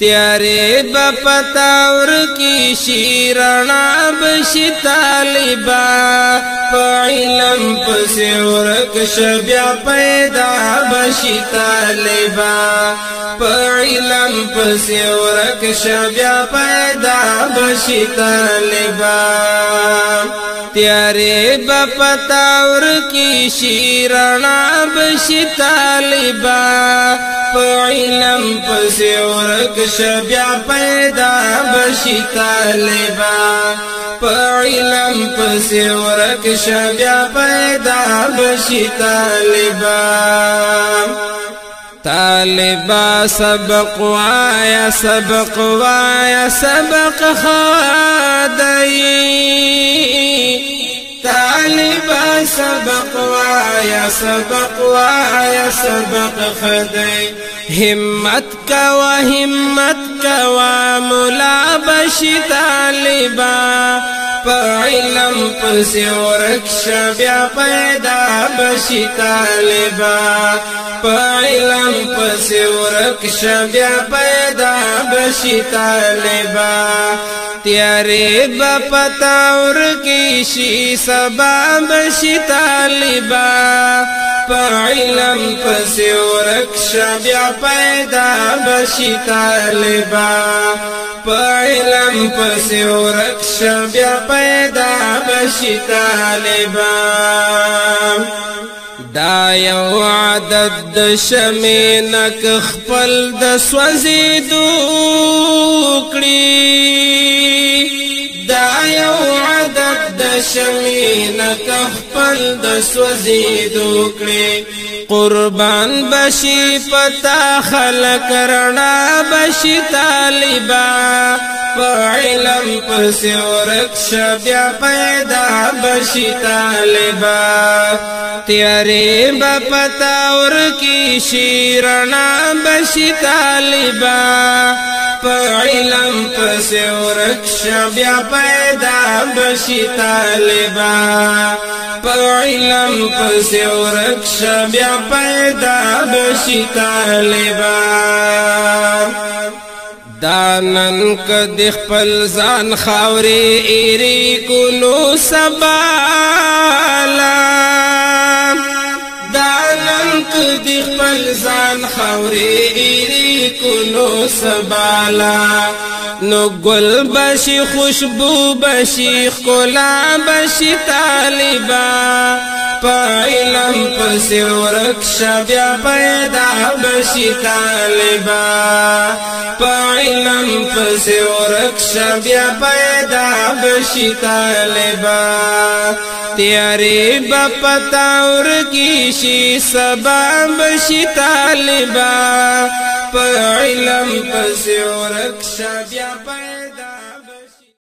تیارے بپتاور کی شیرنا بشی طالبا پا علم پسی ورک شبیا پیدا بشی طالبا پا علم پسی ورک شبیا پیدا بشی طالبا تیارے بپتاور کی شیرنا بشی طالبا پا علم پسی ورک شبیا پیدا بشی طالبا پا علم پسی ورک شبیا پیدا بشی طالبا طالبا سبق وایا سبق وایا سبق خادئی طالبا سبق وایا سبق وایا سبق خدای همت کا مولا بشی طالبا پا علم پسی ورک شبیا پیدا بشی طالبا پا علم پسی ورک شبیا پیدا بشی طالبا تیارے بپتاور کی شی سبا بشی طالبا پا علم پسی ورک شبیا پیدا بشی طالبا پا علم پسی ورک شبیا پیدا بشی طالبا دا یو عدد د شمینک خپل د سوزیدو کړي دا یو عدد د شمینک خپل د سوزیدو کړي قربان بشي پتا خلق رڼا بشي طالبا پا علم پسی ورک شبیا پیدا بشی طالبا تیارے بپتاور کی شیرنا بشی طالبا پا علم پسی ورک شبیا پیدا بشی طالبا پا علم پسی ورک شبیا پیدا بشی طالبا دانن کد خپل ځان خاوري ایری کولو سبالا دانن کد خپل ځان خاوري ایری کولو سبالا نو گل بشی خوشبو بشی خلا بشی طالبا پا علم پسی ورک شبیا پیدا بشی طالبا پا علم پسی ورک شبیا پیدا بشی طالبا تیارے بپتاور کی شی سبا بشی طالبا پا علم پسی ورک شبیا پیدا